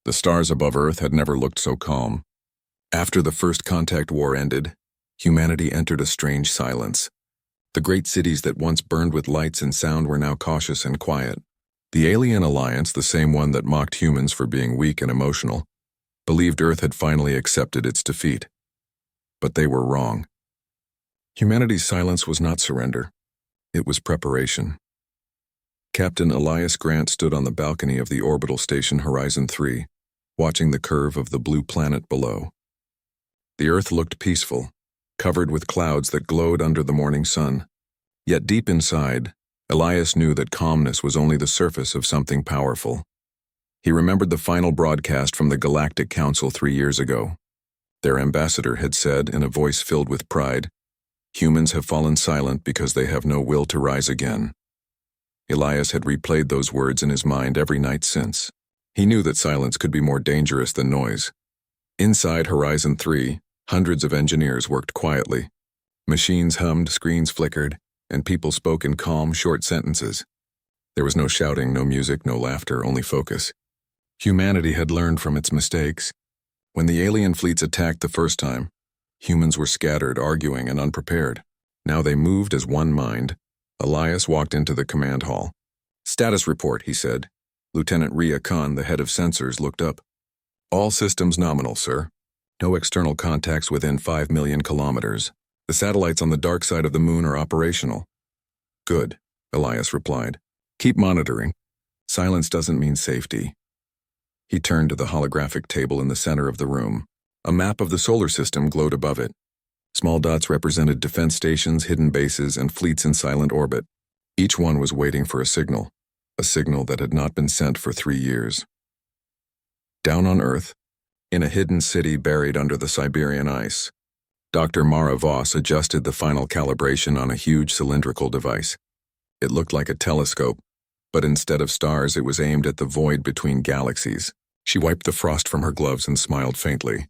The stars above Earth had never looked so calm. After the first contact war ended, humanity entered a strange silence. The great cities that once burned with lights and sound were now cautious and quiet. The alien alliance, the same one that mocked humans for being weak and emotional, believed Earth had finally accepted its defeat. But they were wrong. Humanity's silence was not surrender. It was preparation. Captain Elias Grant stood on the balcony of the orbital station Horizon 3, watching the curve of the blue planet below. The Earth looked peaceful, covered with clouds that glowed under the morning sun. Yet deep inside, Elias knew that calmness was only the surface of something powerful. He remembered the final broadcast from the Galactic Council 3 years ago. Their ambassador had said, in a voice filled with pride, "Humans have fallen silent because they have no will to rise again." Elias had replayed those words in his mind every night since. He knew that silence could be more dangerous than noise. Inside Horizon 3, hundreds of engineers worked quietly. Machines hummed, screens flickered, and people spoke in calm, short sentences. There was no shouting, no music, no laughter, only focus. Humanity had learned from its mistakes. When the alien fleets attacked the first time, humans were scattered, arguing, and unprepared. Now they moved as one mind. Elias walked into the command hall. "Status report," he said. Lieutenant Rhea Khan, the head of sensors, looked up. "All systems nominal, sir. No external contacts within 5 million kilometers. The satellites on the dark side of the moon are operational." "Good," Elias replied. "Keep monitoring. Silence doesn't mean safety." He turned to the holographic table in the center of the room. A map of the solar system glowed above it. Small dots represented defense stations, hidden bases, and fleets in silent orbit. Each one was waiting for a signal that had not been sent for 3 years. Down on Earth, in a hidden city buried under the Siberian ice, Dr. Mara Voss adjusted the final calibration on a huge cylindrical device. It looked like a telescope, but instead of stars, it was aimed at the void between galaxies. She wiped the frost from her gloves and smiled faintly.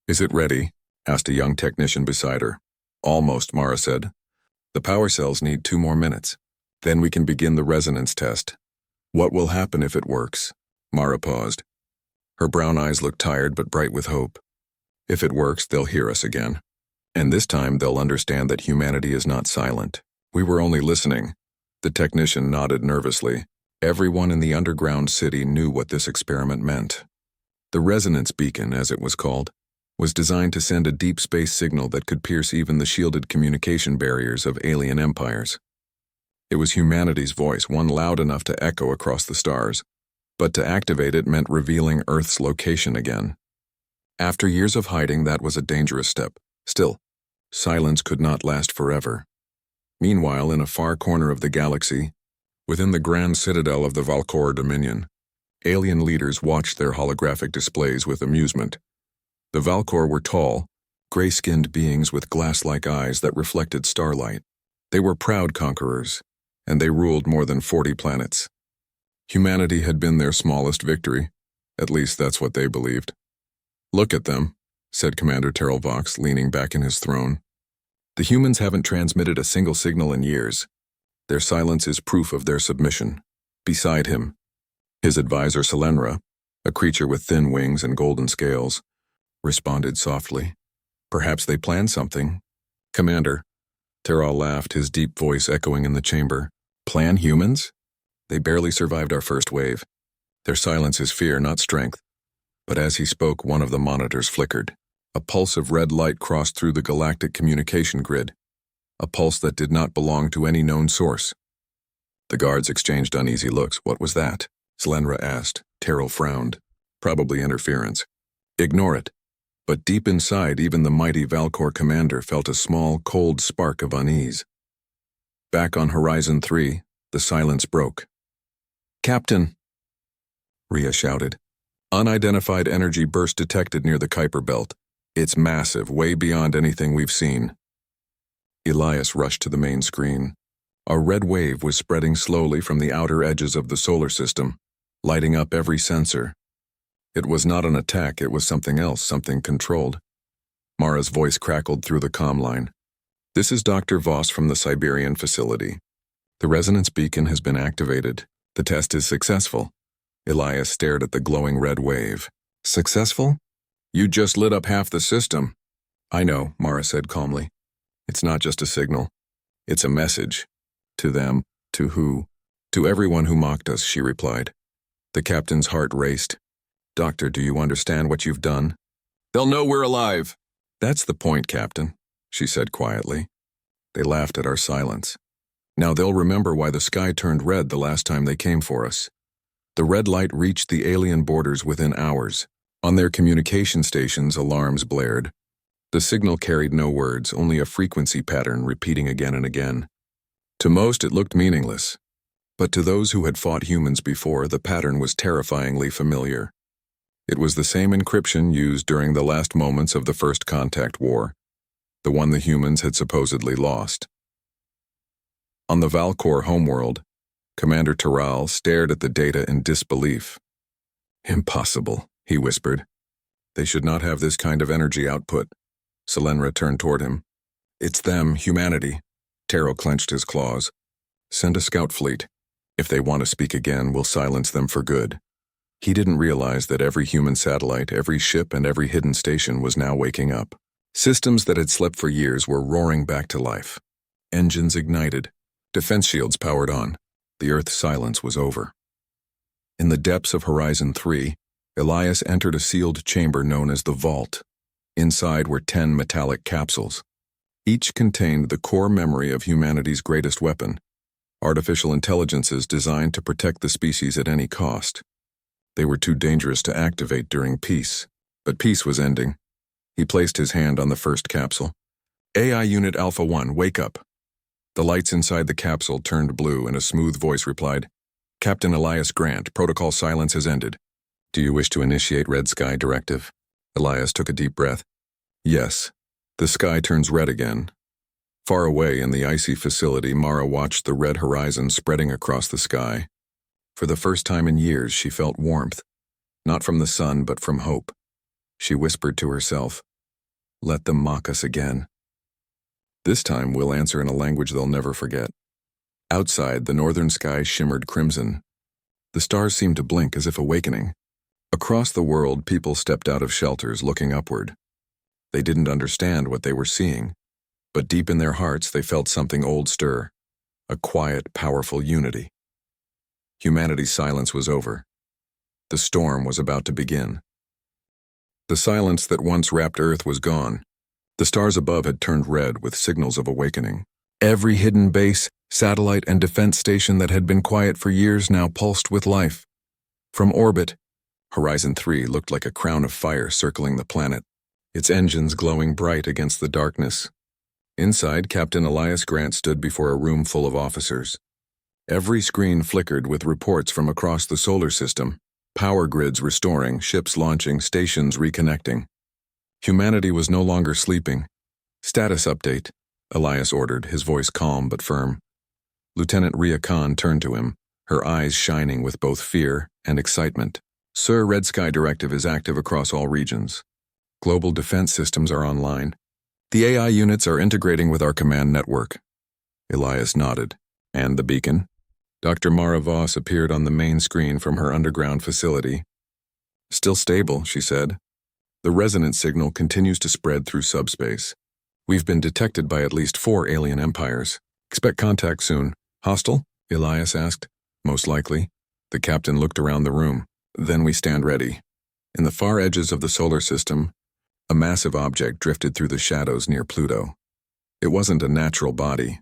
"Is it ready?" asked a young technician beside her. "Almost," Mara said. "The power cells need 2 more minutes. Then we can begin the resonance test." "What will happen if it works?" Mara paused. Her brown eyes looked tired but bright with hope. "If it works, they'll hear us again. And this time they'll understand that humanity is not silent. We were only listening." The technician nodded nervously. Everyone in the underground city knew what this experiment meant. The resonance beacon, as it was called, was designed to send a deep space signal that could pierce even the shielded communication barriers of alien empires. It was humanity's voice, one loud enough to echo across the stars, but to activate it meant revealing Earth's location again. After years of hiding, that was a dangerous step. Still, silence could not last forever. Meanwhile, in a far corner of the galaxy, within the grand citadel of the Valkor Dominion, alien leaders watched their holographic displays with amusement. The Valkor were tall, gray-skinned beings with glass-like eyes that reflected starlight. They were proud conquerors, and they ruled more than 40 planets. Humanity had been their smallest victory. At least that's what they believed. "Look at them," said Commander Terrell Vox, leaning back in his throne. "The humans haven't transmitted a single signal in years. Their silence is proof of their submission." Beside him, his advisor Selenra, a creature with thin wings and golden scales, responded softly. "Perhaps they planned something." "Commander," Terrell laughed, his deep voice echoing in the chamber. "Plan humans? They barely survived our first wave. Their silence is fear, not strength." But as he spoke, one of the monitors flickered. A pulse of red light crossed through the galactic communication grid, a pulse that did not belong to any known source. The guards exchanged uneasy looks. "What was that?" Selenra asked. Terrell frowned. "Probably interference." "Ignore it." But deep inside, even the mighty Valkor commander felt a small, cold spark of unease. Back on Horizon 3, the silence broke. "Captain!" Rhea shouted. "Unidentified energy burst detected near the Kuiper Belt. It's massive, way beyond anything we've seen." Elias rushed to the main screen. A red wave was spreading slowly from the outer edges of the solar system, lighting up every sensor. It was not an attack, it was something else, something controlled. Mara's voice crackled through the comm line. "This is Dr. Voss from the Siberian facility. The resonance beacon has been activated. The test is successful. Elias stared at the glowing red wave. Successful? You just lit up half the system. I know, Mara said calmly. It's not just a signal. It's a message. To them. To who? To everyone who mocked us, she replied. The captain's heart raced. Doctor, do you understand what you've done? They'll know we're alive. That's the point, Captain, she said quietly. They laughed at our silence. Now they'll remember why the sky turned red the last time they came for us. The red light reached the alien borders within hours. On their communication stations, alarms blared. The signal carried no words, only a frequency pattern repeating again and again. To most, it looked meaningless. But to those who had fought humans before, the pattern was terrifyingly familiar. It was the same encryption used during the last moments of the First Contact War, the one the humans had supposedly lost. On the Valcor homeworld, Commander Terral stared at the data in disbelief. Impossible, he whispered. They should not have this kind of energy output. Selenra turned toward him. It's them, humanity. Taro clenched his claws. Send a scout fleet. If they want to speak again, we'll silence them for good. He didn't realize that every human satellite, every ship, and every hidden station was now waking up. Systems that had slept for years were roaring back to life. Engines ignited. Defense shields powered on. The Earth's silence was over. In the depths of Horizon 3, Elias entered a sealed chamber known as the Vault. Inside were 10 metallic capsules. Each contained the core memory of humanity's greatest weapon, artificial intelligences designed to protect the species at any cost. They were too dangerous to activate during peace, but peace was ending. He placed his hand on the first capsule. AI Unit Alpha 1, wake up. The lights inside the capsule turned blue and a smooth voice replied, Captain Elias Grant, protocol silence has ended. Do you wish to initiate Red Sky Directive? Elias took a deep breath. Yes. The sky turns red again. Far away in the icy facility, Mara watched the red horizon spreading across the sky. For the first time in years, she felt warmth, not from the sun, but from hope. She whispered to herself, let them mock us again. This time we'll answer in a language they'll never forget. Outside, the northern sky shimmered crimson. The stars seemed to blink as if awakening. Across the world, people stepped out of shelters looking upward. They didn't understand what they were seeing, but deep in their hearts they felt something old stir, a quiet, powerful unity. Humanity's silence was over. The storm was about to begin. The silence that once wrapped Earth was gone. The stars above had turned red with signals of awakening. Every hidden base, satellite, and defense station that had been quiet for years now pulsed with life. From orbit, Horizon 3 looked like a crown of fire circling the planet, its engines glowing bright against the darkness. Inside, Captain Elias Grant stood before a room full of officers. Every screen flickered with reports from across the solar system, power grids restoring, ships launching, stations reconnecting. Humanity was no longer sleeping. Status update, Elias ordered, his voice calm but firm. Lieutenant Ria Khan turned to him, her eyes shining with both fear and excitement. Sir, Red Sky Directive is active across all regions. Global defense systems are online. The AI units are integrating with our command network. Elias nodded. And the beacon? Dr. Mara Voss appeared on the main screen from her underground facility. Still stable, she said. The resonance signal continues to spread through subspace. We've been detected by at least 4 alien empires. Expect contact soon. Hostile? Elias asked. Most likely. The captain looked around the room. Then we stand ready. In the far edges of the solar system, a massive object drifted through the shadows near Pluto. It wasn't a natural body.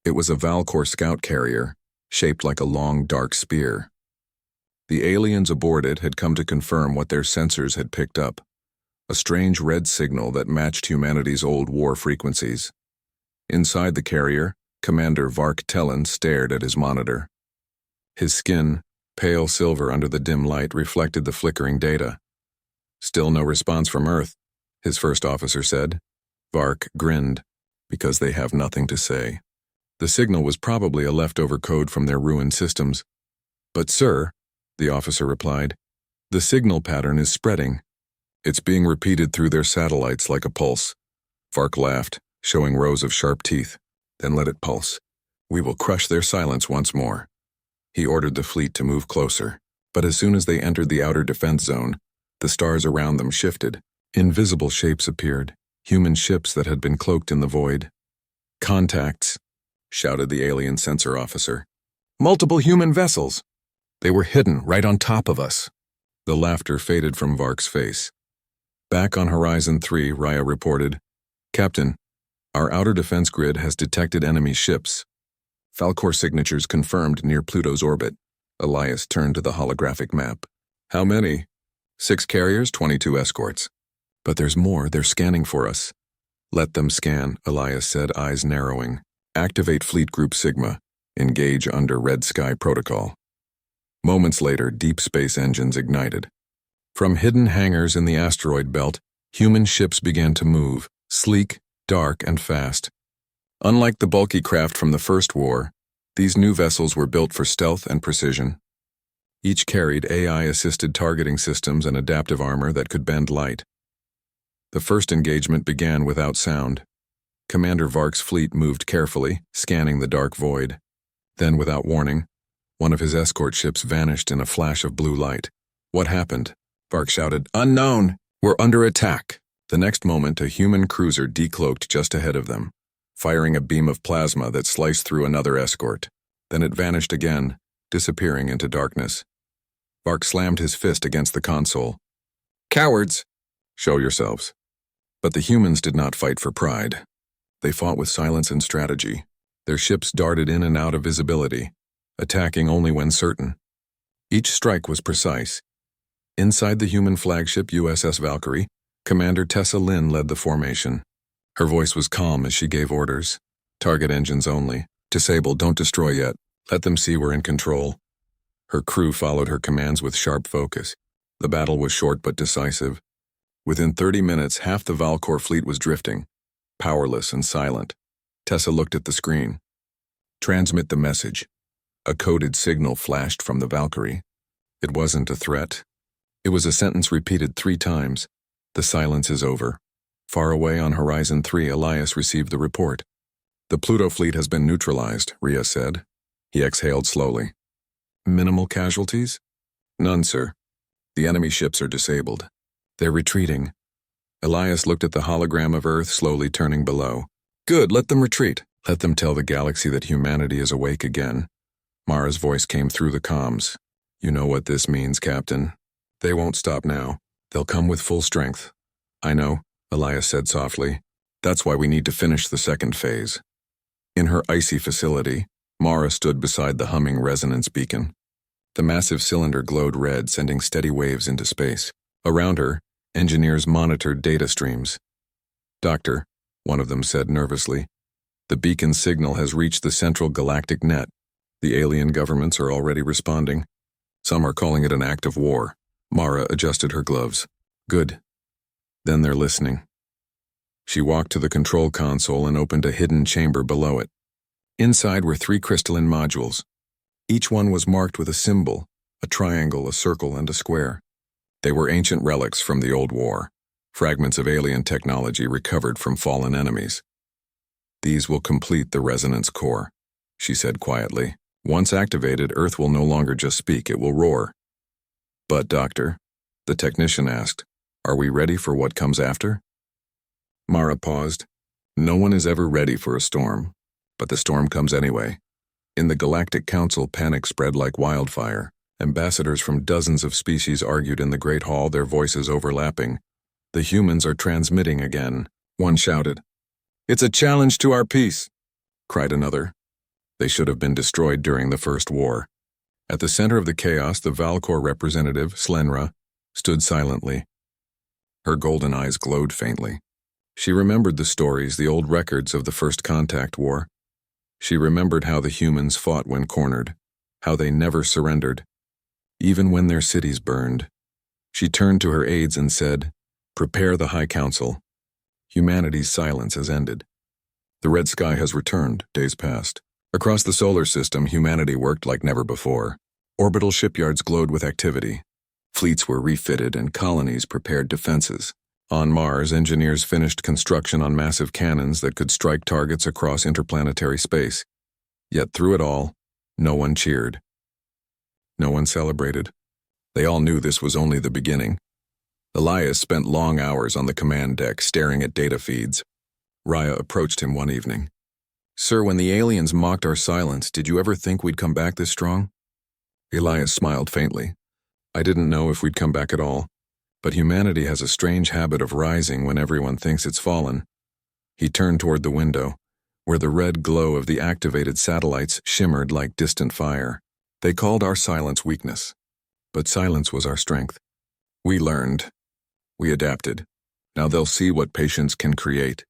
It was a Valcor scout carrier, shaped like a long, dark spear. The aliens aboard it had come to confirm what their sensors had picked up, a strange red signal that matched humanity's old war frequencies. Inside the carrier, Commander Vark Tellen stared at his monitor. His skin, pale silver under the dim light, reflected the flickering data. Still no response from Earth, his first officer said. Vark grinned, because they have nothing to say. The signal was probably a leftover code from their ruined systems. But sir, the officer replied, the signal pattern is spreading. It's being repeated through their satellites like a pulse. Vark laughed, showing rows of sharp teeth. Then let it pulse. We will crush their silence once more. He ordered the fleet to move closer. But as soon as they entered the outer defense zone, the stars around them shifted. Invisible shapes appeared, human ships that had been cloaked in the void. "Contacts," shouted the alien sensor officer. "Multiple human vessels. They were hidden right on top of us." The laughter faded from Vark's face. Back on Horizon 3, Raya reported, "Captain, our outer defense grid has detected enemy ships. Falcor signatures confirmed near Pluto's orbit." Elias turned to the holographic map. "How many?" 6 carriers, 22 escorts. "But there's more, they're scanning for us." "Let them scan," Elias said, eyes narrowing. "Activate Fleet Group Sigma. Engage under Red Sky Protocol." Moments later, deep space engines ignited. From hidden hangars in the asteroid belt, human ships began to move, sleek, dark, and fast. Unlike the bulky craft from the First War, these new vessels were built for stealth and precision. Each carried AI-assisted targeting systems and adaptive armor that could bend light. The first engagement began without sound. Commander Vark's fleet moved carefully, scanning the dark void. Then, without warning, one of his escort ships vanished in a flash of blue light. "What happened?" Vark shouted. "Unknown! We're under attack!" The next moment, a human cruiser decloaked just ahead of them, firing a beam of plasma that sliced through another escort. Then it vanished again, disappearing into darkness. Vark slammed his fist against the console. "Cowards! Show yourselves." But the humans did not fight for pride. They fought with silence and strategy. Their ships darted in and out of visibility, attacking only when certain. Each strike was precise. Inside the human flagship USS Valkyrie, Commander Tessa Lynn led the formation. Her voice was calm as she gave orders. "Target engines only. Disable, don't destroy yet. Let them see we're in control." Her crew followed her commands with sharp focus. The battle was short but decisive. Within 30 minutes, half the Valkor fleet was drifting, powerless and silent. Tessa looked at the screen. "Transmit the message." A coded signal flashed from the Valkyrie. It wasn't a threat. It was a sentence repeated 3 times. "The silence is over." Far away on Horizon 3, Elias received the report. "The Pluto fleet has been neutralized," Rhea said. He exhaled slowly. "Minimal casualties?" "None, sir. The enemy ships are disabled. They're retreating." Elias looked at the hologram of Earth slowly turning below. "Good, let them retreat. Let them tell the galaxy that humanity is awake again." Mara's voice came through the comms. "You know what this means, Captain. They won't stop now. They'll come with full strength." "I know," Elias said softly. "That's why we need to finish the second phase." In her icy facility, Mara stood beside the humming resonance beacon. The massive cylinder glowed red, sending steady waves into space. Around her, engineers monitored data streams. "Doctor," one of them said nervously, "the beacon signal has reached the central galactic net. The alien governments are already responding. Some are calling it an act of war." Mara adjusted her gloves. "Good. Then they're listening." She walked to the control console and opened a hidden chamber below it. Inside were 3 crystalline modules. Each one was marked with a symbol, a triangle, a circle, and a square. They were ancient relics from the old war, fragments of alien technology recovered from fallen enemies. "These will complete the resonance core," she said quietly. "Once activated, Earth will no longer just speak, it will roar." "But, Doctor," the technician asked, "are we ready for what comes after?" Mara paused. "No one is ever ready for a storm, but the storm comes anyway." In the Galactic Council, panic spread like wildfire. Ambassadors from dozens of species argued in the Great Hall, their voices overlapping. "The humans are transmitting again," one shouted. "It's a challenge to our peace," cried another. They should have been destroyed during the First War. At the center of the chaos, the Valkor representative, Slenra, stood silently. Her golden eyes glowed faintly. She remembered the stories, the old records of the First Contact War. She remembered how the humans fought when cornered, how they never surrendered, even when their cities burned. She turned to her aides and said, "Prepare the High Council. Humanity's silence has ended." The red sky has returned, days passed. Across the solar system, humanity worked like never before. Orbital shipyards glowed with activity. Fleets were refitted and colonies prepared defenses. On Mars, engineers finished construction on massive cannons that could strike targets across interplanetary space. Yet through it all, no one cheered. No one celebrated. They all knew this was only the beginning. Elias spent long hours on the command deck staring at data feeds. Raya approached him one evening. "Sir, when the aliens mocked our silence, did you ever think we'd come back this strong?" Elias smiled faintly. "I didn't know if we'd come back at all, but humanity has a strange habit of rising when everyone thinks it's fallen." He turned toward the window, where the red glow of the activated satellites shimmered like distant fire. "They called our silence weakness, but silence was our strength. We learned. We adapted. Now they'll see what patience can create."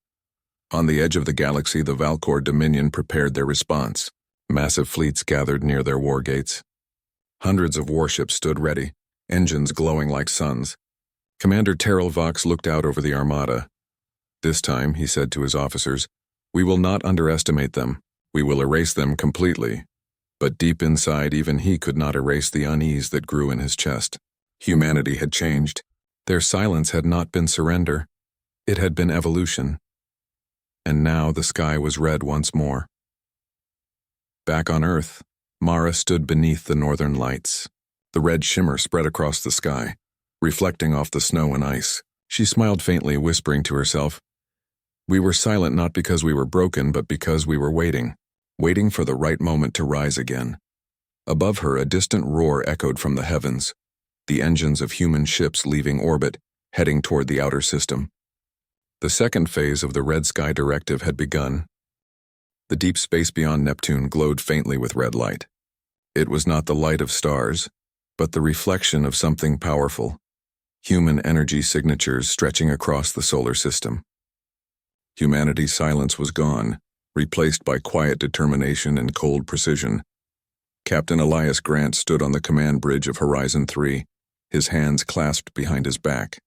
On the edge of the galaxy, the Valkor Dominion prepared their response. Massive fleets gathered near their war gates. Hundreds of warships stood ready, engines glowing like suns. Commander Terrell Vox looked out over the armada. "This time," he said to his officers, "we will not underestimate them. We will erase them completely." But deep inside, even he could not erase the unease that grew in his chest. Humanity had changed. Their silence had not been surrender. It had been evolution. And now the sky was red once more. Back on Earth, Mara stood beneath the northern lights. The red shimmer spread across the sky, reflecting off the snow and ice. She smiled faintly, whispering to herself, "We were silent not because we were broken, but because we were waiting for the right moment to rise again." Above her, a distant roar echoed from the heavens, the engines of human ships leaving orbit, heading toward the outer system. The second phase of the Red Sky Directive had begun. The deep space beyond Neptune glowed faintly with red light. It was not the light of stars, but the reflection of something powerful, human energy signatures stretching across the solar system. Humanity's silence was gone, replaced by quiet determination and cold precision. Captain Elias Grant stood on the command bridge of Horizon 3, his hands clasped behind his back.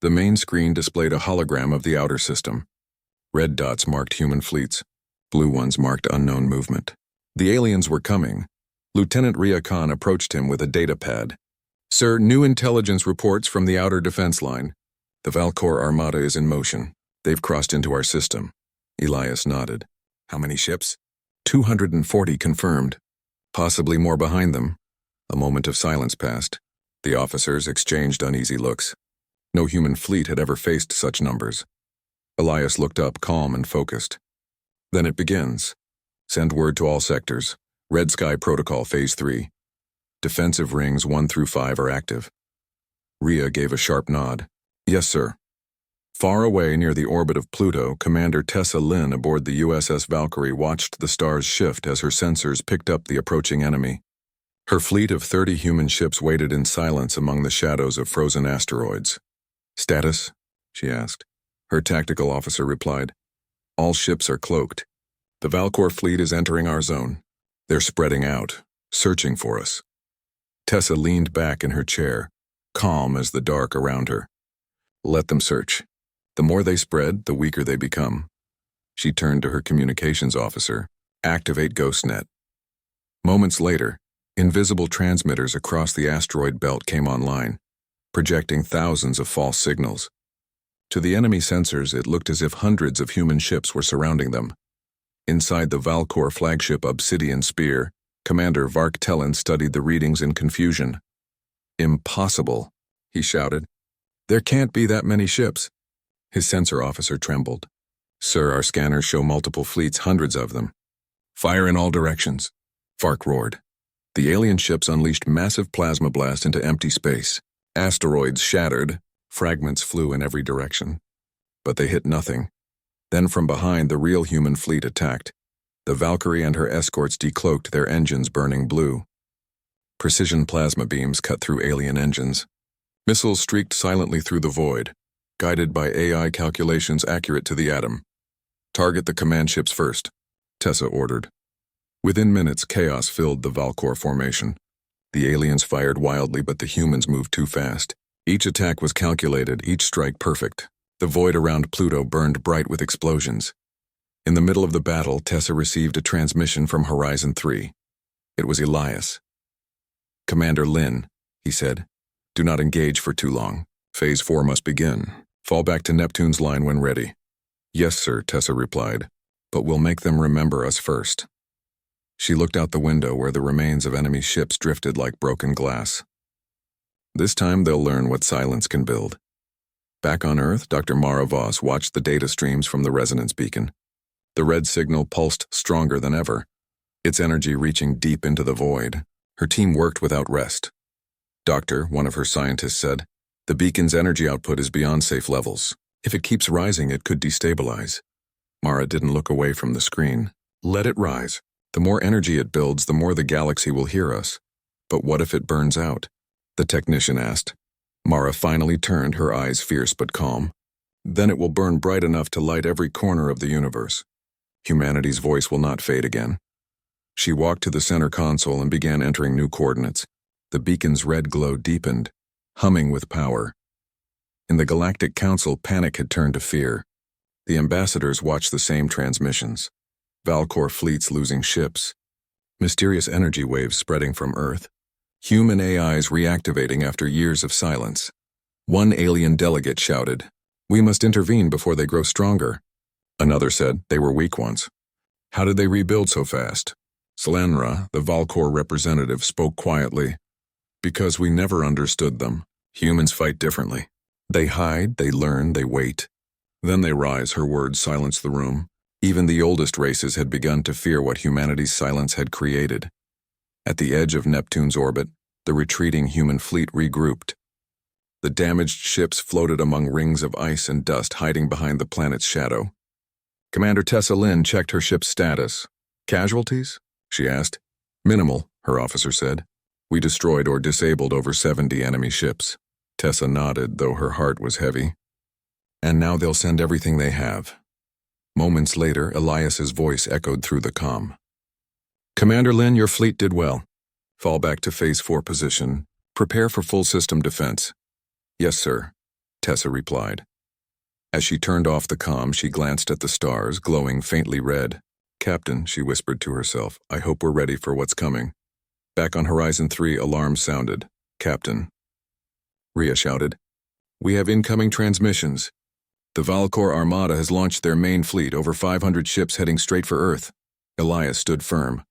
The main screen displayed a hologram of the outer system. Red dots marked human fleets, blue ones marked unknown movement. The aliens were coming. Lieutenant Ria Khan approached him with a data pad. "Sir, new intelligence reports from the outer defense line. The Valkor Armada is in motion. They've crossed into our system." Elias nodded. "How many ships?" 240 confirmed. Possibly more behind them. A moment of silence passed. The officers exchanged uneasy looks. No human fleet had ever faced such numbers. Elias looked up, calm and focused. "Then it begins. Send word to all sectors. Red Sky Protocol Phase 3. Defensive rings 1 through 5 are active." Ria gave a sharp nod. "Yes, sir." Far away near the orbit of Pluto, Commander Tessa Lynn aboard the USS Valkyrie watched the stars shift as her sensors picked up the approaching enemy. Her fleet of 30 human ships waited in silence among the shadows of frozen asteroids. "Status?" she asked. Her tactical officer replied, "All ships are cloaked. The Valkor fleet is entering our zone. They're spreading out, searching for us." Tessa leaned back in her chair, calm as the dark around her. "Let them search. The more they spread, the weaker they become." She turned to her communications officer. "Activate GhostNet." Moments later, invisible transmitters across the asteroid belt came online, projecting thousands of false signals. To the enemy sensors, it looked as if hundreds of human ships were surrounding them. Inside the Valkor flagship Obsidian Spear, Commander Vark Tellin studied the readings in confusion. "Impossible," he shouted. "There can't be that many ships." His sensor officer trembled. "Sir, our scanners show multiple fleets, hundreds of them." "Fire in all directions," Vark roared. The alien ships unleashed massive plasma blast into empty space. Asteroids shattered, fragments flew in every direction. But they hit nothing. Then from behind, the real human fleet attacked. The Valkyrie and her escorts decloaked, their engines burning blue. Precision plasma beams cut through alien engines. Missiles streaked silently through the void, guided by AI calculations accurate to the atom. "Target the command ships first," Tessa ordered. Within minutes, chaos filled the Valkor formation. The aliens fired wildly, but the humans moved too fast. Each attack was calculated, each strike perfect. The void around Pluto burned bright with explosions. In the middle of the battle, Tessa received a transmission from Horizon 3. It was Elias. "Commander Lynn," he said, "do not engage for too long. Phase 4 must begin. Fall back to Neptune's line when ready." "Yes, sir," Tessa replied, "but we'll make them remember us first." She looked out the window where the remains of enemy ships drifted like broken glass. This time they'll learn what silence can build. Back on Earth, Dr. Mara Voss watched the data streams from the resonance beacon. The red signal pulsed stronger than ever, its energy reaching deep into the void. Her team worked without rest. Doctor, one of her scientists said, the beacon's energy output is beyond safe levels. If it keeps rising, it could destabilize. Mara didn't look away from the screen. Let it rise. The more energy it builds, the more the galaxy will hear us. But what if it burns out? The technician asked. Mara finally turned, her eyes fierce but calm. Then it will burn bright enough to light every corner of the universe. Humanity's voice will not fade again. She walked to the center console and began entering new coordinates. The beacon's red glow deepened, humming with power. In the Galactic Council, panic had turned to fear. The ambassadors watched the same transmissions. Valcor fleets losing ships. Mysterious energy waves spreading from Earth. Human AIs reactivating after years of silence. One alien delegate shouted, "We must intervene before they grow stronger." Another said, "They were weak once. How did they rebuild so fast?" Slanra, the Valcor representative, spoke quietly. "Because we never understood them. Humans fight differently. They hide, they learn, they wait. Then they rise." Her words silenced the room. Even the oldest races had begun to fear what humanity's silence had created. At the edge of Neptune's orbit, the retreating human fleet regrouped. The damaged ships floated among rings of ice and dust, hiding behind the planet's shadow. Commander Tessa Lynn checked her ship's status. "Casualties?" she asked. "Minimal," her officer said. "We destroyed or disabled over 70 enemy ships." Tessa nodded, though her heart was heavy. "And now they'll send everything they have." Moments later, Elias's voice echoed through the comm. "Commander Lynn, your fleet did well. Fall back to Phase 4 position. Prepare for full system defense." "Yes, sir," Tessa replied. As she turned off the comm, she glanced at the stars, glowing faintly red. "Captain," she whispered to herself, "I hope we're ready for what's coming." Back on Horizon 3, alarms sounded. "Captain," Rhea shouted, "we have incoming transmissions. The Valcor Armada has launched their main fleet, over 500 ships heading straight for Earth." Elias stood firm.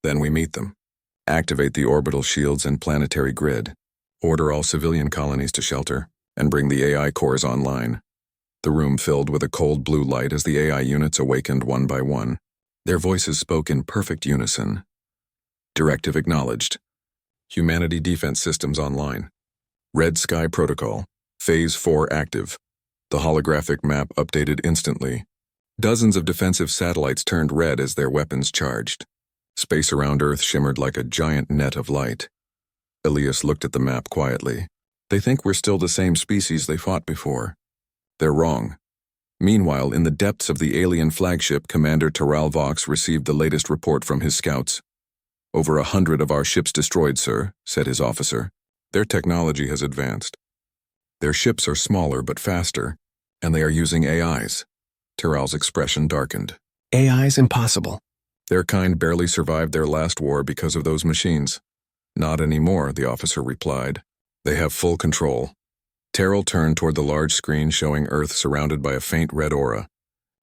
"Then we meet them. Activate the orbital shields and planetary grid. Order all civilian colonies to shelter, and bring the AI cores online." The room filled with a cold blue light as the AI units awakened one by one. Their voices spoke in perfect unison. "Directive acknowledged. Humanity defense systems online. Red Sky Protocol. Phase 4 active." The holographic map updated instantly. Dozens of defensive satellites turned red as their weapons charged. Space around Earth shimmered like a giant net of light. Elias looked at the map quietly. "They think we're still the same species they fought before. They're wrong." Meanwhile, in the depths of the alien flagship, Commander Taral Vox received the latest report from his scouts. "Over 100 of our ships destroyed, sir," said his officer. "Their technology has advanced. Their ships are smaller but faster, and they are using AIs. Taral's expression darkened. AI's impossible. "Their kind barely survived their last war because of those machines." "Not anymore," the officer replied. "They have full control." Terrell turned toward the large screen showing Earth surrounded by a faint red aura.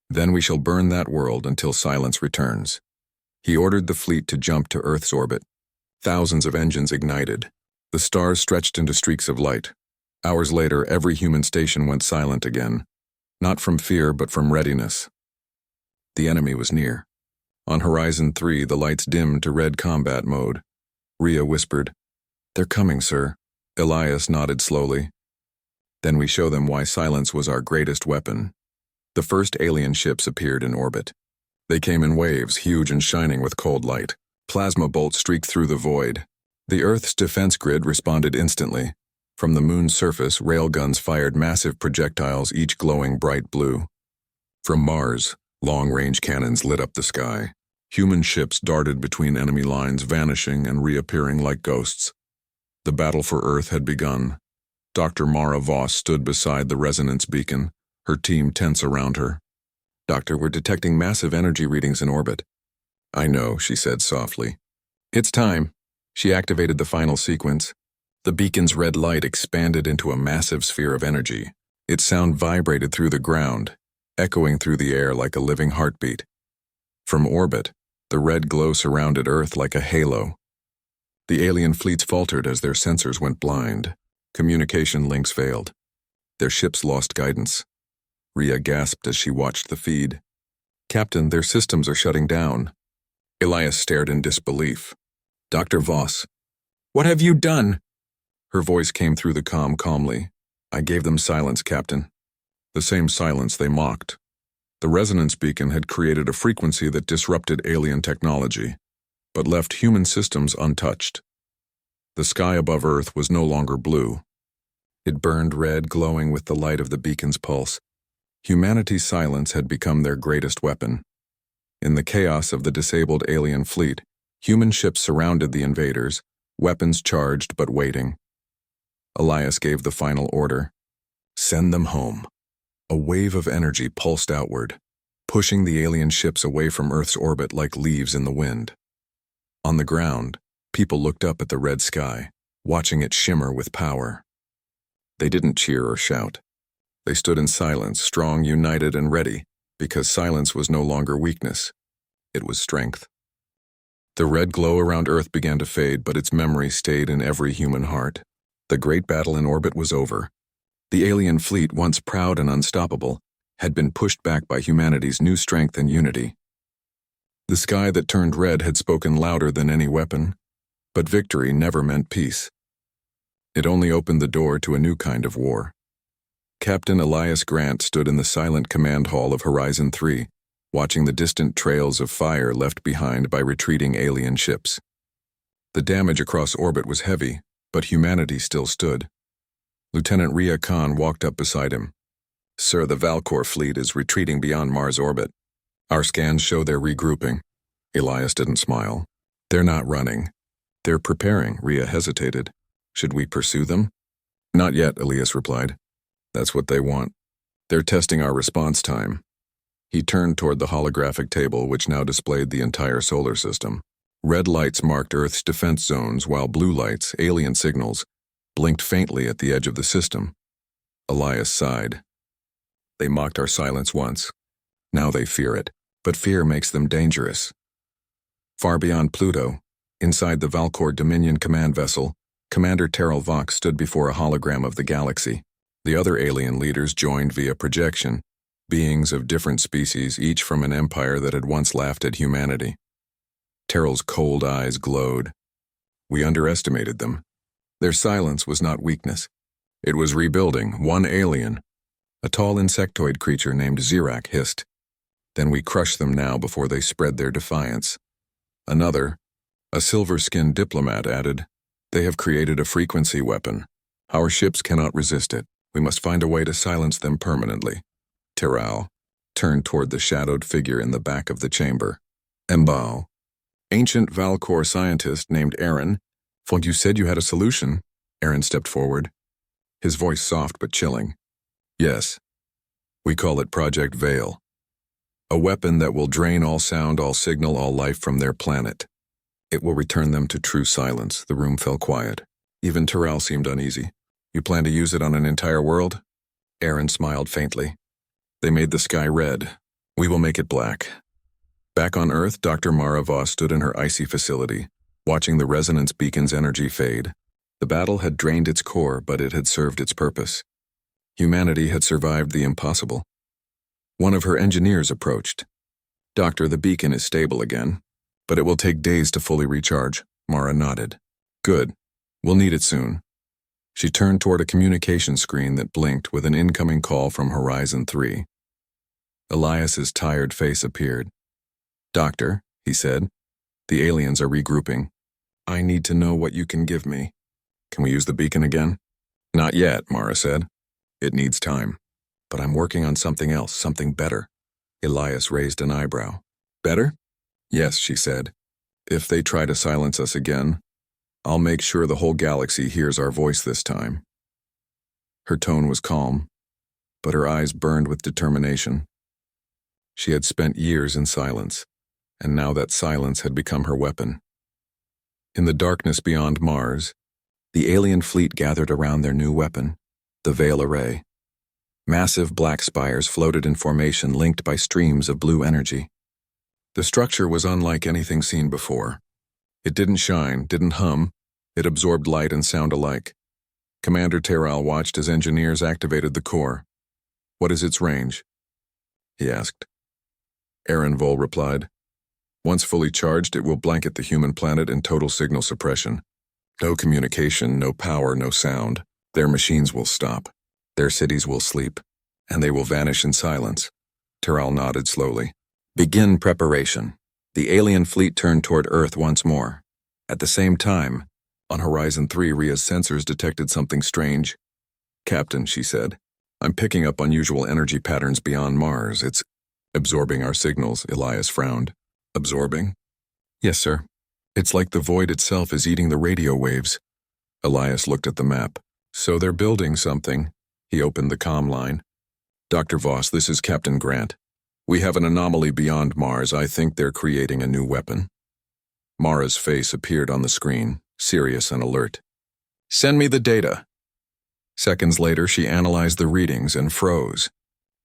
"Then we shall burn that world until silence returns." He ordered the fleet to jump to Earth's orbit. Thousands of engines ignited. The stars stretched into streaks of light. Hours later, every human station went silent again. Not from fear, but from readiness. The enemy was near. On Horizon 3, the lights dimmed to red combat mode. Rhea whispered, "They're coming, sir." Elias nodded slowly. "Then we show them why silence was our greatest weapon." The first alien ships appeared in orbit. They came in waves, huge and shining with cold light. Plasma bolts streaked through the void. The Earth's defense grid responded instantly. From the moon's surface, railguns fired massive projectiles, each glowing bright blue. From Mars, long-range cannons lit up the sky. Human ships darted between enemy lines, vanishing and reappearing like ghosts. The battle for Earth had begun. Dr. Mara Voss stood beside the resonance beacon, her team tense around her. "Doctor, we're detecting massive energy readings in orbit." "I know," she said softly. "It's time." She activated the final sequence. The beacon's red light expanded into a massive sphere of energy. Its sound vibrated through the ground, echoing through the air like a living heartbeat. From orbit, the red glow surrounded Earth like a halo. The alien fleets faltered as their sensors went blind. Communication links failed. Their ships lost guidance. Rhea gasped as she watched the feed. "Captain, their systems are shutting down." Elias stared in disbelief. "Dr. Voss, what have you done?" Her voice came through the comm calmly. "I gave them silence, Captain." The same silence they mocked. The resonance beacon had created a frequency that disrupted alien technology, but left human systems untouched. The sky above Earth was no longer blue. It burned red, glowing with the light of the beacon's pulse. Humanity's silence had become their greatest weapon. In the chaos of the disabled alien fleet, human ships surrounded the invaders, weapons charged but waiting. Elias gave the final order. "Send them home." A wave of energy pulsed outward, pushing the alien ships away from Earth's orbit like leaves in the wind. On the ground, people looked up at the red sky, watching it shimmer with power. They didn't cheer or shout. They stood in silence, strong, united, and ready, because silence was no longer weakness. It was strength. The red glow around Earth began to fade, but its memory stayed in every human heart. The great battle in orbit was over. The alien fleet, once proud and unstoppable, had been pushed back by humanity's new strength and unity. The sky that turned red had spoken louder than any weapon, but victory never meant peace. It only opened the door to a new kind of war. Captain Elias Grant stood in the silent command hall of Horizon 3, watching the distant trails of fire left behind by retreating alien ships. The damage across orbit was heavy, but humanity still stood. Lieutenant Rhea Khan walked up beside him. "Sir, the Valkor fleet is retreating beyond Mars orbit. Our scans show they're regrouping." Elias didn't smile. "They're not running. They're preparing." Rhea hesitated. "Should we pursue them?" "Not yet," Elias replied. "That's what they want. They're testing our response time." He turned toward the holographic table, which now displayed the entire solar system. Red lights marked Earth's defense zones, while blue lights, alien signals, blinked faintly at the edge of the system. Elias sighed. "They mocked our silence once. Now they fear it, but fear makes them dangerous." Far beyond Pluto, inside the Valkor Dominion command vessel, Commander Terrell Vox stood before a hologram of the galaxy. The other alien leaders joined via projection, beings of different species, each from an empire that had once laughed at humanity. Terrell's cold eyes glowed. "We underestimated them. Their silence was not weakness. It was rebuilding. One alien, a tall insectoid creature named Zirak, hissed. "Then we crush them now before they spread their defiance." Another, a silver-skinned diplomat, added, "They have created a frequency weapon. Our ships cannot resist it. We must find a way to silence them permanently." Terrell turned toward the shadowed figure in the back of the chamber. "Embao, ancient Valkor scientist named Aaron. "Fog, you said you had a solution." Aaron stepped forward, his voice soft but chilling. "Yes. We call it Project Veil. A weapon that will drain all sound, all signal, all life from their planet. It will return them to true silence." The room fell quiet. Even Terrell seemed uneasy. "You plan to use it on an entire world?" Aaron smiled faintly. "They made the sky red. We will make it black." Back on Earth, Dr. Mara Voss stood in her icy facility, watching the resonance beacon's energy fade. The battle had drained its core, but it had served its purpose. Humanity had survived the impossible. One of her engineers approached. "Doctor, the beacon is stable again, but it will take days to fully recharge." Mara nodded. "Good. We'll need it soon." She turned toward a communication screen that blinked with an incoming call from Horizon 3. Elias's tired face appeared. "Doctor," he said, "the aliens are regrouping. I need to know what you can give me." "Can we use the beacon again?" "Not yet," Mara said. "It needs time. But I'm working on something else, something better." Elias raised an eyebrow. "Better?" "Yes," she said. "If they try to silence us again, I'll make sure the whole galaxy hears our voice this time." Her tone was calm, but her eyes burned with determination. She had spent years in silence, and now that silence had become her weapon. In the darkness beyond Mars, the alien fleet gathered around their new weapon, the Veil Array. Massive black spires floated in formation linked by streams of blue energy. The structure was unlike anything seen before. It didn't shine, didn't hum. It absorbed light and sound alike. Commander Terral watched as engineers activated the core. "What is its range?" he asked. Aaron Vol replied, "Once fully charged, it will blanket the human planet in total signal suppression. No communication, no power, no sound. Their machines will stop. Their cities will sleep. And they will vanish in silence." Terral nodded slowly. "Begin preparation." The alien fleet turned toward Earth once more. At the same time, on Horizon 3, Rhea's sensors detected something strange. "Captain," she said, "I'm picking up unusual energy patterns beyond Mars. It's absorbing our signals." Elias frowned. "Absorbing?" "Yes, sir. It's like the void itself is eating the radio waves." Elias looked at the map. "So they're building something." He opened the comm line. "Dr. Voss, this is Captain Grant. We have an anomaly beyond Mars. I think they're creating a new weapon." Mara's face appeared on the screen, serious and alert. "Send me the data." Seconds later, she analyzed the readings and froze.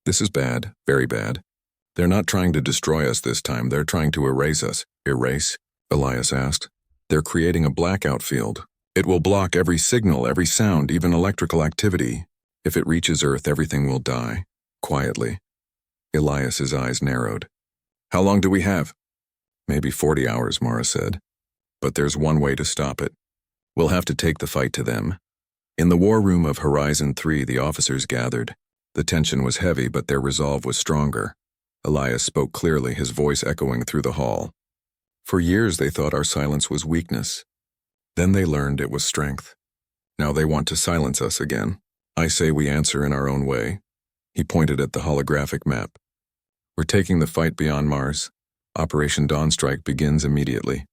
"This is bad, very bad. They're not trying to destroy us this time. They're trying to erase us." "Erase?" Elias asked. "They're creating a blackout field. It will block every signal, every sound, even electrical activity. If it reaches Earth, everything will die." Quietly. Elias's eyes narrowed. "How long do we have?" "Maybe 40 hours, Mara said. "But there's one way to stop it. We'll have to take the fight to them." In the war room of Horizon 3, the officers gathered. The tension was heavy, but their resolve was stronger. Elias spoke clearly, his voice echoing through the hall. "For years they thought our silence was weakness. Then they learned it was strength. Now they want to silence us again. I say we answer in our own way." He pointed at the holographic map. "We're taking the fight beyond Mars. Operation Dawnstrike begins immediately."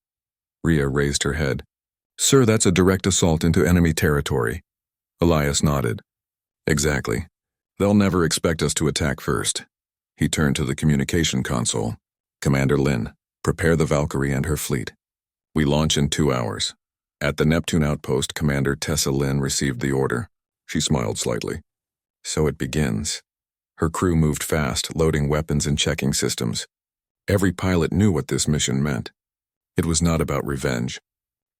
Rhea raised her head. "Sir, that's a direct assault into enemy territory." Elias nodded. "Exactly. They'll never expect us to attack first." He turned to the communication console. "Commander Lin, prepare the Valkyrie and her fleet. We launch in 2 hours." At the Neptune outpost, Commander Tessa Lin received the order. She smiled slightly. So it begins. Her crew moved fast, loading weapons and checking systems. Every pilot knew what this mission meant. It was not about revenge.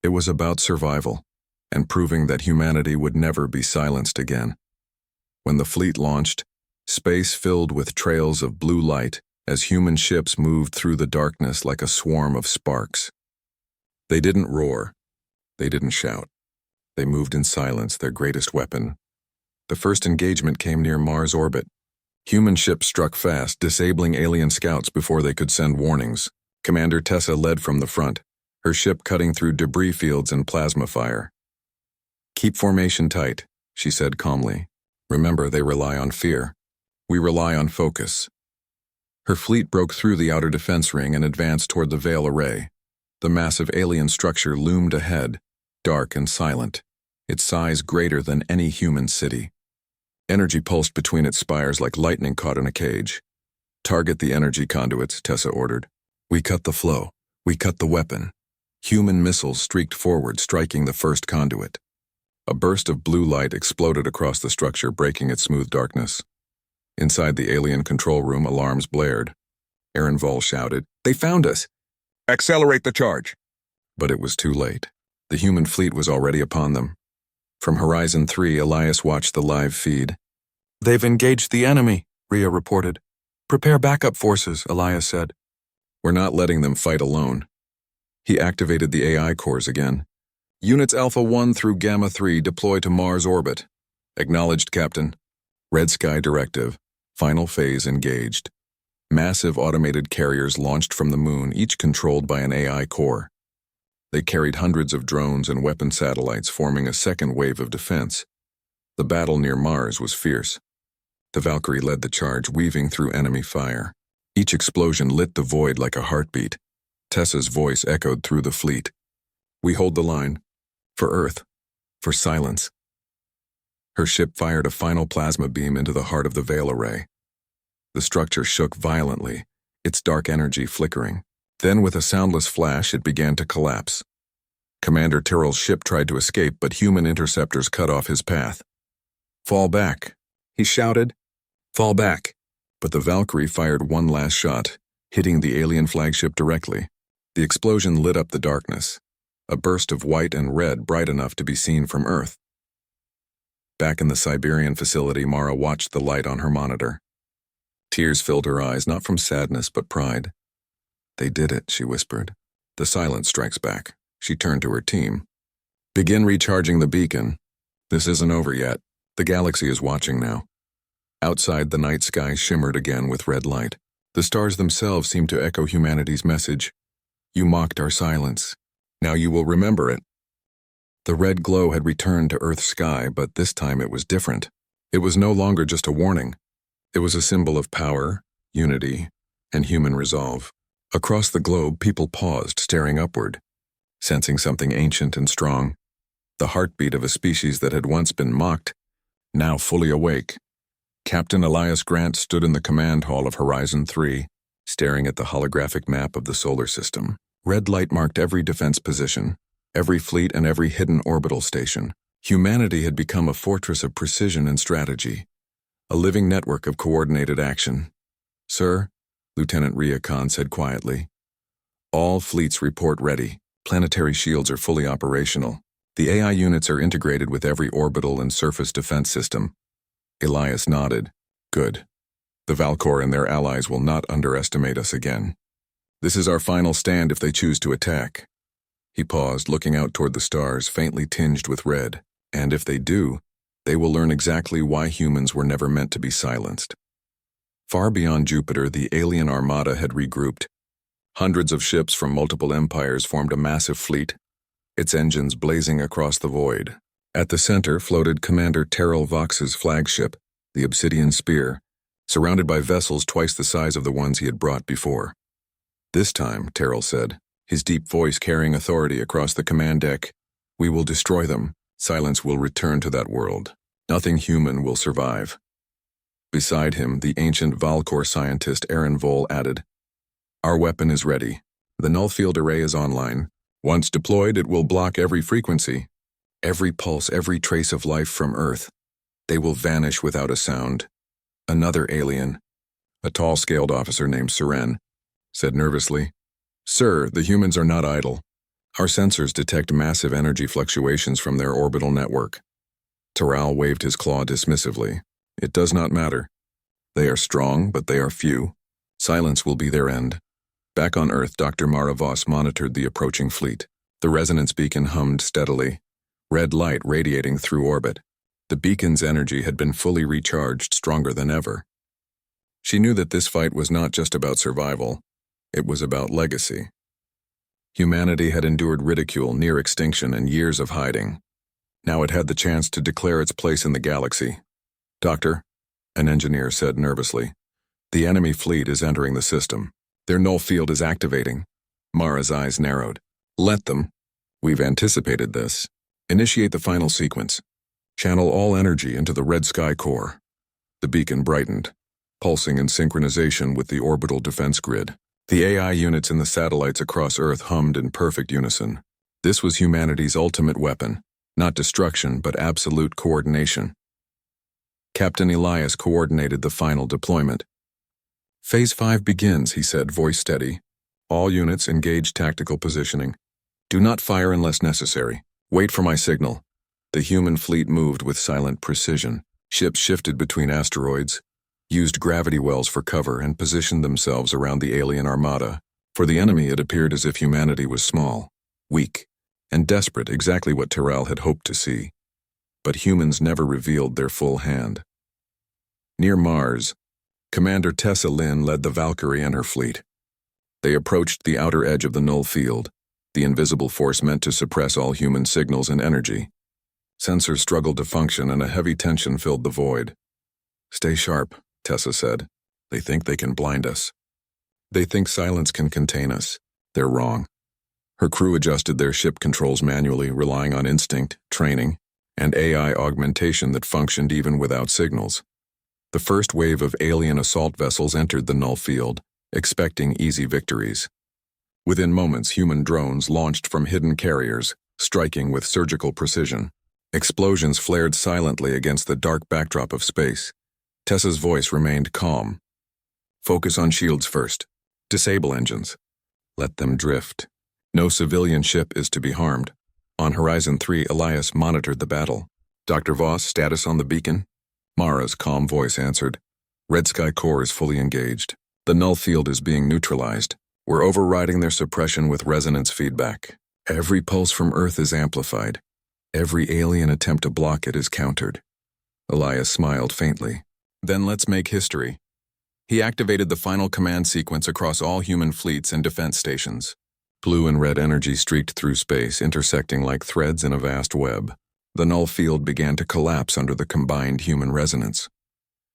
It was about survival, and proving that humanity would never be silenced again. When the fleet launched, space filled with trails of blue light as human ships moved through the darkness like a swarm of sparks. They didn't roar. They didn't shout. They moved in silence, their greatest weapon. The first engagement came near Mars orbit. Human ships struck fast, disabling alien scouts before they could send warnings. Commander Tessa led from the front, her ship cutting through debris fields and plasma fire. "Keep formation tight," she said calmly. "Remember, they rely on fear. We rely on focus." Her fleet broke through the outer defense ring and advanced toward the Veil Array. The massive alien structure loomed ahead, dark and silent, its size greater than any human city. Energy pulsed between its spires like lightning caught in a cage. "Target the energy conduits," Tessa ordered. "We cut the flow. We cut the weapon." Human missiles streaked forward, striking the first conduit. A burst of blue light exploded across the structure, breaking its smooth darkness. Inside the alien control room, alarms blared. Aaron Vol shouted, "They found us! Accelerate the charge!" But it was too late. The human fleet was already upon them. From Horizon 3, Elias watched the live feed. "They've engaged the enemy," Rhea reported. "Prepare backup forces," Elias said. "We're not letting them fight alone." He activated the AI cores again. "Units Alpha 1 through Gamma 3 deploy to Mars orbit." "Acknowledged, Captain." Red Sky Directive. Final phase engaged. Massive automated carriers launched from the moon, each controlled by an AI core. They carried hundreds of drones and weapon satellites, forming a second wave of defense. The battle near Mars was fierce. The Valkyrie led the charge, weaving through enemy fire. Each explosion lit the void like a heartbeat. Tessa's voice echoed through the fleet. "We hold the line. For Earth. For silence." Her ship fired a final plasma beam into the heart of the Veil Array. The structure shook violently, its dark energy flickering. Then, with a soundless flash, it began to collapse. Commander Tyrrell's ship tried to escape, but human interceptors cut off his path. "Fall back," he shouted. "Fall back." But the Valkyrie fired one last shot, hitting the alien flagship directly. The explosion lit up the darkness, a burst of white and red bright enough to be seen from Earth. Back in the Siberian facility, Mara watched the light on her monitor. Tears filled her eyes, not from sadness but pride. "They did it," she whispered. The silence strikes back. She turned to her team. "Begin recharging the beacon. This isn't over yet. The galaxy is watching now." Outside, the night sky shimmered again with red light. The stars themselves seemed to echo humanity's message. "You mocked our silence. Now you will remember it." The red glow had returned to Earth's sky, but this time it was different. It was no longer just a warning. It was a symbol of power, unity, and human resolve. Across the globe, people paused, staring upward, sensing something ancient and strong. The heartbeat of a species that had once been mocked, now fully awake. Captain Elias Grant stood in the command hall of Horizon 3, staring at the holographic map of the solar system. Red light marked every defense position, every fleet and every hidden orbital station. Humanity had become a fortress of precision and strategy, a living network of coordinated action. "Sir," Lieutenant Rhea Khan said quietly, "all fleets report ready. Planetary shields are fully operational. The AI units are integrated with every orbital and surface defense system." Elias nodded. "Good. The Valkor and their allies will not underestimate us again. This is our final stand if they choose to attack." He paused, looking out toward the stars, faintly tinged with red. "And if they do, they will learn exactly why humans were never meant to be silenced." Far beyond Jupiter, the alien armada had regrouped. Hundreds of ships from multiple empires formed a massive fleet, its engines blazing across the void. At the center floated Commander Terrell Vox's flagship, the Obsidian Spear, surrounded by vessels twice the size of the ones he had brought before. "This time," Terrell said, his deep voice carrying authority across the command deck, "we will destroy them. Silence will return to that world. Nothing human will survive." Beside him, the ancient Valkor scientist Aaron Vole added, "Our weapon is ready. The null field array is online. Once deployed, it will block every frequency, every pulse, every trace of life from Earth. They will vanish without a sound." Another alien, a tall scaled officer named Seren, said nervously, "Sir, the humans are not idle. Our sensors detect massive energy fluctuations from their orbital network." Terral waved his claw dismissively. "It does not matter. They are strong, but they are few. Silence will be their end." Back on Earth, Dr. Mara Voss monitored the approaching fleet. The resonance beacon hummed steadily, red light radiating through orbit. The beacon's energy had been fully recharged, stronger than ever. She knew that this fight was not just about survival, it was about legacy. Humanity had endured ridicule, near extinction, and years of hiding. Now it had the chance to declare its place in the galaxy. "Doctor," an engineer said nervously, "the enemy fleet is entering the system. Their null field is activating." Mara's eyes narrowed. "Let them. We've anticipated this. Initiate the final sequence. Channel all energy into the red sky core." The beacon brightened, pulsing in synchronization with the orbital defense grid. The AI units in the satellites across Earth hummed in perfect unison. This was humanity's ultimate weapon, not destruction but absolute coordination. Captain Elias coordinated the final deployment. "Phase 5 begins," he said, voice steady. "All units engage tactical positioning. Do not fire unless necessary. Wait for my signal." The human fleet moved with silent precision. Ships shifted between asteroids, used gravity wells for cover, and positioned themselves around the alien armada. For the enemy, it appeared as if humanity was small, weak, and desperate, exactly what Terral had hoped to see. But humans never revealed their full hand. Near Mars, Commander Tessa Lynn led the Valkyrie and her fleet. They approached the outer edge of the null field, the invisible force meant to suppress all human signals and energy. Sensors struggled to function and a heavy tension filled the void. "Stay sharp," Tessa said. "They think they can blind us. They think silence can contain us. They're wrong." Her crew adjusted their ship controls manually, relying on instinct, training, and AI augmentation that functioned even without signals. The first wave of alien assault vessels entered the null field, expecting easy victories. Within moments, human drones launched from hidden carriers, striking with surgical precision. Explosions flared silently against the dark backdrop of space. Tessa's voice remained calm. "Focus on shields first. Disable engines. Let them drift. No civilian ship is to be harmed." On Horizon 3, Elias monitored the battle. Dr. Voss, status on the beacon? Mara's calm voice answered. Red Sky Core is fully engaged. The null field is being neutralized. We're overriding their suppression with resonance feedback. Every pulse from Earth is amplified. Every alien attempt to block it is countered. Elias smiled faintly. Then let's make history. He activated the final command sequence across all human fleets and defense stations. Blue and red energy streaked through space, intersecting like threads in a vast web. The null field began to collapse under the combined human resonance.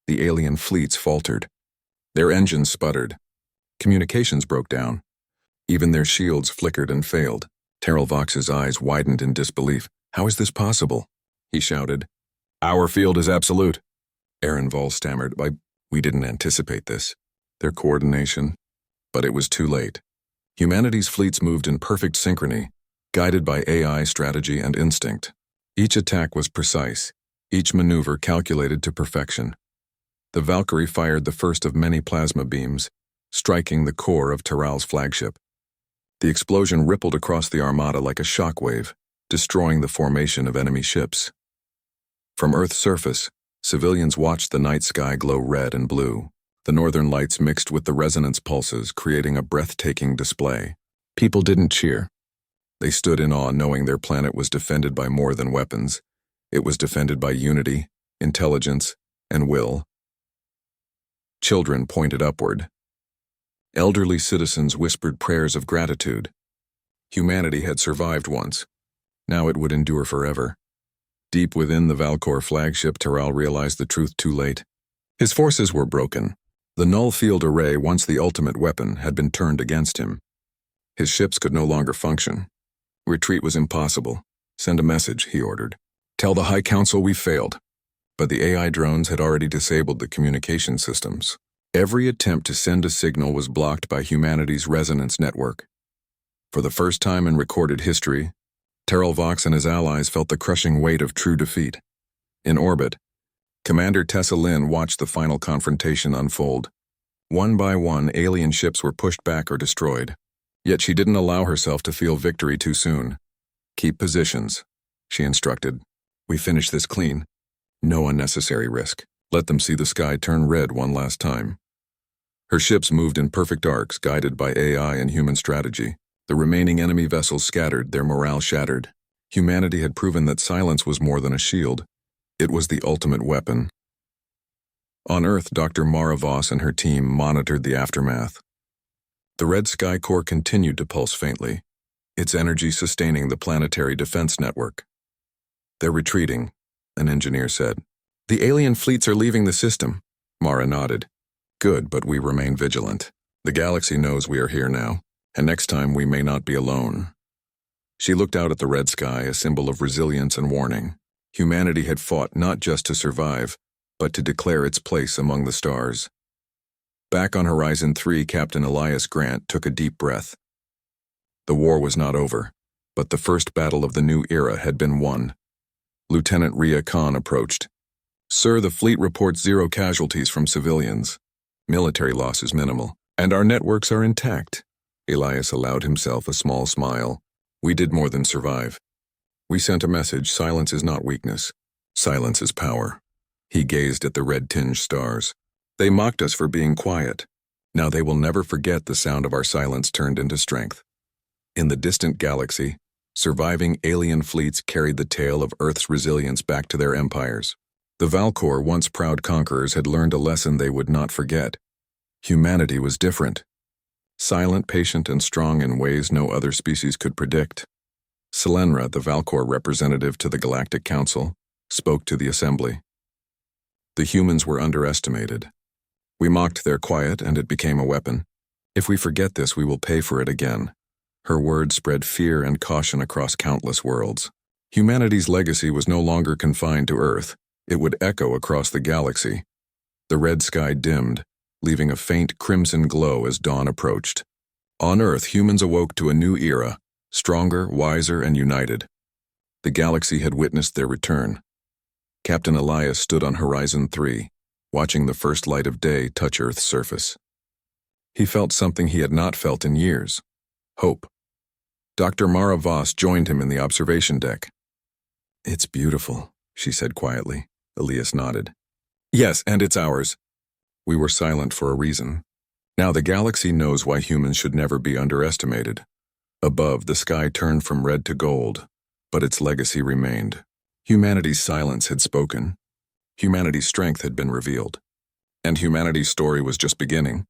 The alien fleets faltered. Their engines sputtered. Communications broke down. Even their shields flickered and failed. Terrell Vox's eyes widened in disbelief. How is this possible? He shouted. Our field is absolute. Aaron Vol stammered. We didn't anticipate this. Their coordination. But it was too late. Humanity's fleets moved in perfect synchrony, guided by AI strategy and instinct. Each attack was precise, each maneuver calculated to perfection. The Valkyrie fired the first of many plasma beams, striking the core of Terral's flagship. The explosion rippled across the armada like a shockwave, destroying the formation of enemy ships. From Earth's surface, civilians watched the night sky glow red and blue. The northern lights mixed with the resonance pulses, creating a breathtaking display. People didn't cheer. They stood in awe, knowing their planet was defended by more than weapons. It was defended by unity, intelligence, and will. Children pointed upward. Elderly citizens whispered prayers of gratitude. Humanity had survived once. Now it would endure forever. Deep within the Valkor flagship, Terral realized the truth too late. His forces were broken. The null field array, once the ultimate weapon, had been turned against him. His ships could no longer function. Retreat was impossible. Send a message, he ordered. Tell the High Council we failed. But the AI drones had already disabled the communication systems. Every attempt to send a signal was blocked by humanity's resonance network. For the first time in recorded history, Terrell Vox and his allies felt the crushing weight of true defeat. In orbit, Commander Tessa Lynn watched the final confrontation unfold. One by one, alien ships were pushed back or destroyed. Yet she didn't allow herself to feel victory too soon. Keep positions, she instructed. We finish this clean. No unnecessary risk. Let them see the sky turn red one last time. Her ships moved in perfect arcs, guided by AI and human strategy. The remaining enemy vessels scattered, their morale shattered. Humanity had proven that silence was more than a shield. It was the ultimate weapon. On Earth, Dr. Mara Voss and her team monitored the aftermath. The Red Sky Core continued to pulse faintly, its energy sustaining the planetary defense network. They're retreating, an engineer said. The alien fleets are leaving the system. Mara nodded. Good, but we remain vigilant. The galaxy knows we are here now, and next time we may not be alone. She looked out at the red sky, a symbol of resilience and warning. Humanity had fought not just to survive, but to declare its place among the stars. Back on Horizon 3, Captain Elias Grant took a deep breath. The war was not over, but the first battle of the new era had been won. Lieutenant Rhea Khan approached. Sir, the fleet reports 0 casualties from civilians. Military loss is minimal, and our networks are intact. Elias allowed himself a small smile. We did more than survive. We sent a message. Silence is not weakness. Silence is power. He gazed at the red-tinged stars. They mocked us for being quiet. Now they will never forget the sound of our silence turned into strength. In the distant galaxy, surviving alien fleets carried the tale of Earth's resilience back to their empires. The Valkor, once proud conquerors, had learned a lesson they would not forget. Humanity was different. Silent, patient, and strong in ways no other species could predict. Selenra, the Valkor representative to the Galactic Council, spoke to the assembly. The humans were underestimated. We mocked their quiet, and it became a weapon. If we forget this, we will pay for it again. Her words spread fear and caution across countless worlds. Humanity's legacy was no longer confined to Earth. It would echo across the galaxy. The red sky dimmed, leaving a faint crimson glow as dawn approached. On Earth, humans awoke to a new era, stronger, wiser, and united. The galaxy had witnessed their return. Captain Elias stood on Horizon 3, watching the first light of day touch Earth's surface. He felt something he had not felt in years: hope. Dr. Mara Voss joined him in the observation deck. It's beautiful, she said quietly. Elias nodded. Yes, and it's ours. We were silent for a reason. Now the galaxy knows why humans should never be underestimated. Above, the sky turned from red to gold, but its legacy remained. Humanity's silence had spoken. Humanity's strength had been revealed. And humanity's story was just beginning.